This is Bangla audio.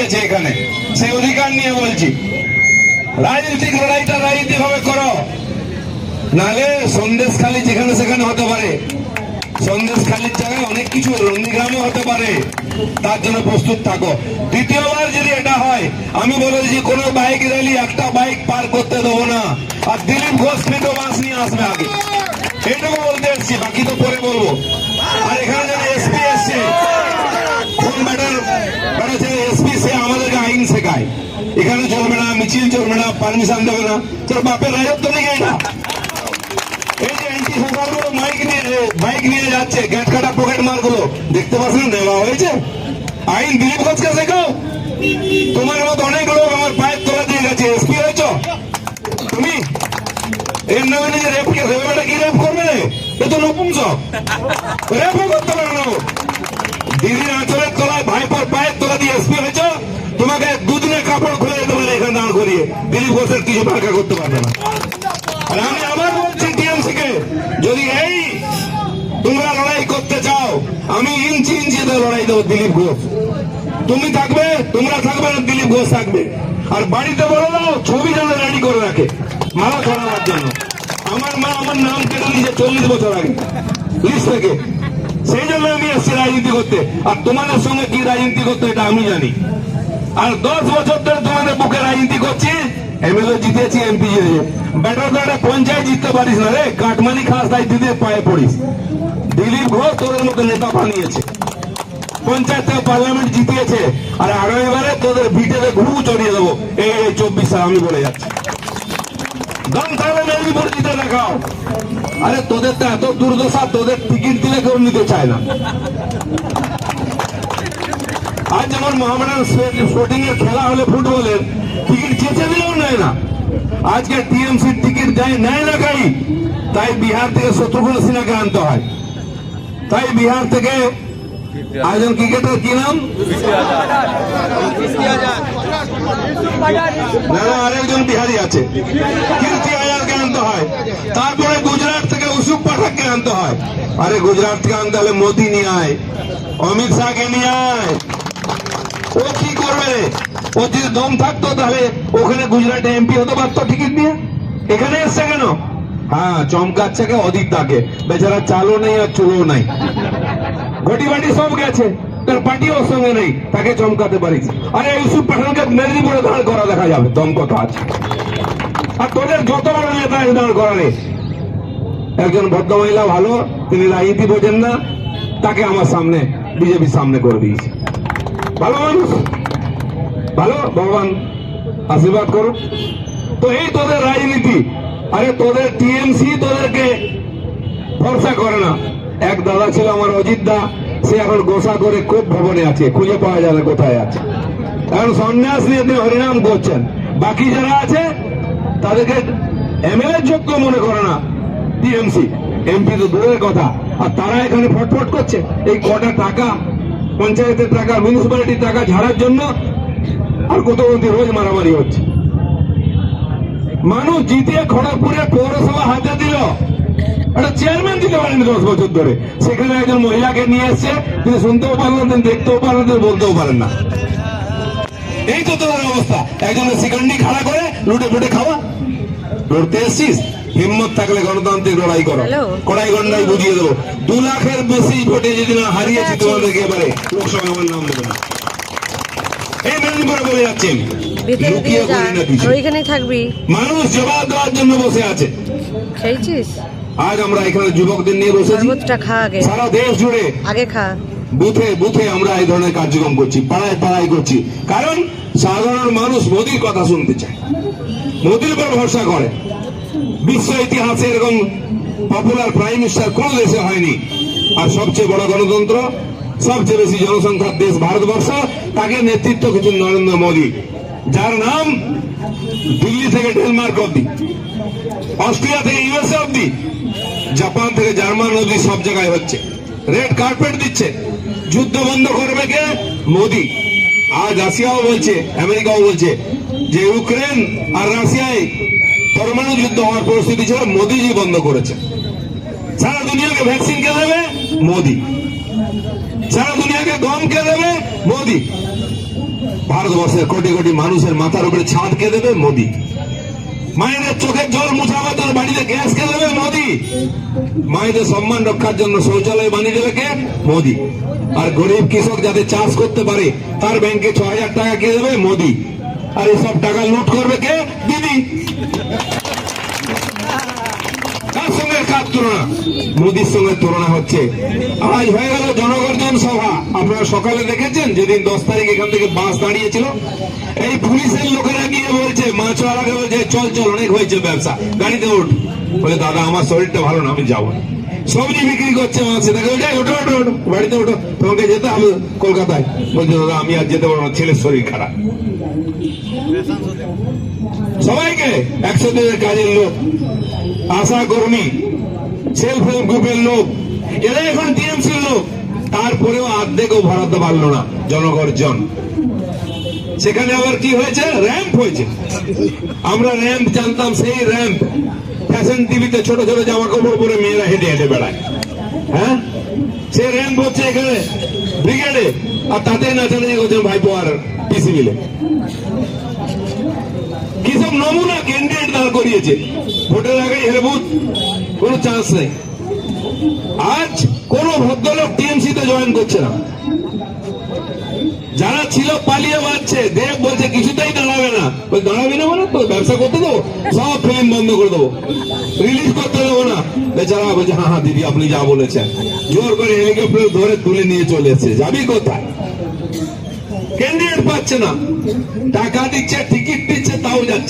দিয়েছে এখানে, সেই অধিকার নিয়ে বলছি। রাজনৈতিক লড়াইটা রাজনীতি ভাবে করো, নালে সন্দেশখালী যেখানে সেখানে হতে পারে, সন্দেশখালীর জায়গায় অনেক কিছু নন্দীগ্রামে হতে পারে, তার জন্য প্রস্তুত থাকো। দ্বিতীয়বার যদি এটা হয়, আমি বলেছি কোন বাইক র্যালি একটা বাইক পার করতে দেবো না, আর দিলীপ ঘোষ ফেটো বাস নিয়ে আসবে আগে, এটুকু বলতে এসছি, বাকি তো পরে বলবো। আর এখানে যারা এসপি এসছে, কোন ব্যাটার এসপি, সে আমাদেরকে আইন শেখায়, এখানে চলবে না, মিছিল চলবে না, পারমিশন দেবে না, তোর বাপের রাজত্ব নেই এটা। এই যে এন্টি সোশ্যাল গুলো বাইক নিয়ে যাচ্ছে, গেট কাটা পকেট মার গুলো দেখতে পাচ্ছেন দেওয়া হয়েছে। আইন দিলীপ ঘোষকে শেখাও। তোমার মতো অনেক লোক আমার পায়ের তলা দিয়ে গেছে, এসপি হয়েছ তুমি। এর নামে নিজে রেপ কেস, এবারে কি রেপ করবে? এ তো নপুংসক, রেপও করতে পারো না। দিদির আঁচলের তলায় ভাইপোর পায়ের তলা দিয়ে এসপি হয়েছ, তোমাকে দুদিনে কাপড় খুলে যেতে পারে এখানে দাঁড় করিয়ে, দিলীপ ঘোষের কিছু বাঁকা করতে পারবে না। আর আমি আবার বলছি টিএমসি কে, যদি এই তোমরা লড়াই করতে চাও, আমি ইঞ্চি ইঞ্চিতে লড়াই দেবো দিলীপ ঘোষ। তুমি থাকবে, তোমরা থাকবে না, দিলীপ ঘোষ থাকবে। আর বাড়িতে বলে দাও ছবি যেন রেডি করে রাখে মালা ছড়াবার জন্য। আমার মা আমার নাম কেটে দিয়েছে 40 বছর আগে লিস্ট থেকে, সেই জন্য আমি এসছি রাজনীতি করতে। আর তোমাদের সঙ্গে কি রাজনীতি করতে এটা আমি জানি। আর 10 বছর ধরে তোমাদের বুকে রাজনীতি করছি, এমএলএ জিতেছি, এমপি জিতেছি। বেটার তো একটা পঞ্চায়েত জিততে পারিস না রে, কাটমানি খাস, তাই দিদির পায়ে পড়িস। দিলীপ ঘোষ তোদের মতো নেতা বানিয়েছে, পঞ্চায়েত থেকে পার্লামেন্ট জিতিয়েছে, আর আগামীবারে তোদের ভিটেতে ঘু চড়িয়ে দেবো। এই 24 সাল আমি বলে যাচ্ছি, দম থাকলে মেদিনীপুর জিতে দেখাও। আরে তোদের তো এত দুর্দশা, তোদের টিকিট দিলে কেউ নিতে চায় না। আজ যেমন মোহামেডান স্পোর্টিং এর খেলা হলে ফুটবলের টিকিট চেঁচে দিলেও নেয় না, আজকে টিএমসির টিকিট নেয় না গাড়ি, তাই বিহার থেকে শত্রুঘ্ন সিনহাকে আনতে হয়। তাই বিহার থেকে আয়োজন ক্রিকেটার কি নাম, আরেকজন বিহারি আছে, কীর্তি আয়ারকে আনতে হয়। তারপরে গুজরাট থেকে উসুক পাঠাককে আনতে হয়। আরে গুজরাট থেকে আনতে হলে মোদি নিয়ে আয়, অমিত শাহকে নিয়ে আয়। ও কি করবে? ও যদি দম থাকতো তাহলে ওখানে গুজরাটে এমপি হতে পারতো টিকিট নিয়ে, এখানে এসছে কেন? হ্যাঁ, চমকাচ্ছে কে অদিতদাকে, বেচারা চালও নেই আর চুলও নাই, ঘটি বাটি সব গেছে, তার পার্টি ওর সঙ্গে নেই, তাকে চমকাতে পারিস। আরে ইউসুফ পাঠানকে মেদিনীপুরে দাঁড় করা দেখা যাবে, দম কথা আছে। আর তোদের যত বড় নেতা দাঁড় করা নেই। একজন ভদ্রমহিলা ভালো, তিনি রাজনীতি বোঝেন না, তাকে আমার সামনে বিজেপির সামনে করে দিয়েছে। ভালো মানুষ, ভালো, ভগবান আশীর্বাদ করুন। তো এই তোদের রাজনীতি। আরে তোদের টিএমসি তোদেরকে ভরসা করে না। এক দাদা ছিল আমার অজিত দা, সে এখন গোসা করে খুব ভবনে আছে, খুঁজে পাওয়া যায় না কোথায় আছে। এখন সন্ন্যাস নিয়ে তিনি হরিনাম করছেন। বাকি যারা আছে তাদেরকে এমএলএ যোগ্য মনে করে না টিএমসি, এমপি তো দূরের কথা। আর তারা এখানে ফটফট করছে এই কটা টাকা, পঞ্চায়েতের টাকা, মিউনিসিপ্যালিটির টাকা ঝাড়ার জন্য। আর কত রোজ মারামারি হচ্ছে। মানুষ জিতিয়ে খড়গপুরে পৌরসভা হাতে দিল, একটা চেয়ারম্যান দিতে পারেনি 10 বছর ধরে। সেখানে একজন মহিলাকে নিয়ে এসছে, তিনি শুনতেও পারলেন, তিনি দেখতেও পারেন, তিনি বলতেও পারেন না। এই তো তোদের অবস্থা। একজনের সেকেন্ডি খাড়া করে লুটে ফুটে খাওয়া। লড়তে এসছিস, হিম্মত থাকলে গণতান্ত্রিক লড়াই করো, কড়াই গন্ডাই বুঝিয়ে দেবো। 2 লাখের বেশি ভোটে যদি না হারিয়েছি তোমাদেরকে এবারে লোকসভায় আমার নাম দেবো না। এই মেদিনীপুরে বলে যাচ্ছেন, লুকিয়ে করি না কিছু। মানুষ জবাব দেওয়ার জন্য বসে আছে। আজ আমরা এখানে যুবকদের নিয়ে বসেছি, সারা দেশ জুড়ে বুথে বুথে আমরা এই ধরনের কার্যক্রম করছি, পাড়ায় পাড়ায় করছি। কারণ সাধারণ মানুষ মোদির কথা শুনতে চায়, মোদির উপর ভরসা করে। বিশ্ব ইতিহাসে এরকম পপুলার প্রাইম মিনিস্টার কোন দেশে হয়নি। আর সবচেয়ে বড় গণতন্ত্র, সবচেয়ে বেশি জনসংখ্যার দেশ ভারতবর্ষ, তাকে নেতৃত্ব কিছু নরেন্দ্র মোদী, যার নাম দিল্লি থেকে ডেনমার্ক অব্দি, অস্ট্রেলিয়া থেকে ইউএসএ অব্দি, জাপান থেকে জার্মান অব্দি সব জায়গায় হচ্ছে। রেড কার্পেট দিচ্ছে। যুদ্ধ বন্ধ করবে কে? মোদী। আজ রাশিয়াও বলছে, আমেরিকাও বলছে যে ইউক্রেন আর রাশিয়ায় পরমাণু যুদ্ধ হওয়ার পরিস্থিতি ছিল, মোদীজি বন্ধ করেছে। সারা দুনিয়াকে ভ্যাকসিন কে দেবে? মোদী। সারা দুনিয়াকে গম কে দেবে? মোদী। ভারতবর্ষের কোটি কোটি মানুষের মাথার উপরে ছাদ কে দেবে? মোদি। মায়েদের চোখের জল মুছাবে, তার বাড়িতে গ্যাস কে দেবে? মোদি। মায়েদের সম্মান রক্ষার জন্য শৌচালয় বানিয়ে দেবে কে? মোদি। আর গরিব কৃষক যাতে চাষ করতে পারে তার ব্যাংকে ৬,০০০ টাকা কে দেবে? মোদি। আর এসব টাকা লুট করবে কে? দিদি। কার সঙ্গে কার তুলনা? মোদির সঙ্গে তুলনা হচ্ছে। আজ হয়ে গেল জনগর্জন সভা। আপনারা সকালে দেখেছেন যেদিন 10 তারিখ এখান থেকে বাস দাঁড়িয়েছিল, এই পুলিশের লোকেরা গিয়ে বলছে, মাছওয়ালাকে বলছে, চল চল অনেক হয়েছে ব্যবসা, গাড়িতে উঠ। বলে দাদা আমার শরীরটা ভালো না, আমি যাবো না। সবজি বিক্রি করছে মাছে, তাকে ওঠো ওঠো ওঠো বাড়িতে ওঠো, তোমাকে যেতে হবে কলকাতায়। বলছে দাদা আমি আর যেতে পারবো না, ছেলের শরীর খারাপ। সবাইকে 100 দিনের কাজের লোক, আশা কর্মী, সেলফ হেল্প গ্রুপের লোক, এরা এখন টিএমসির লোক, তারপরেও অর্ধেকও ভরাতে পারলো না জনগর্জন। সেখানে আবার কি হয়েছে? র্যাম্প হয়েছে। আমরা র্যাম্প জানতাম, সেই র্যাম্প ফ্যাশন টিভিতে ছোট ছোট জামা কাপড় পরে মেয়েরা হেঁটে হেঁটে বেড়ায়। হ্যাঁ, সে র্যাম্প হচ্ছে এখানে ব্রিগেডে, আর তাতে নাচানাচি করছেন ভাইপো আর পিসি মিলে। কি সব নমুনা ক্যান্ডিডেট দাঁড় করিয়েছে, ভোটের আগে হেরে বুথ, কোনো চান্স নেই। আজ কোন ভদ্রলোক টিএমসি তে জয়েন করছে না, যারা ছিল পালিয়ে বাড়ছে। দেব বলছে কিছুতেই দাঁড়াবে না। দাঁড়াবে না মানে তো ব্যবসা করতে দেবো, সব ফিল্ম বন্ধ করে দেবো, রিলিজ করতে দেবো না। বেচারা বলছে হ্যাঁ হ্যাঁ দিদি আপনি যা বলেছেন। জোর করে হেলিকপ্টার ধরে তুলে নিয়ে চলে এসছে। যাবি কোথায়? ক্যান্ডিডেট পাচ্ছে না, টাকা দিচ্ছে, টিকিট দিচ্ছে, তাও যাচ্ছে।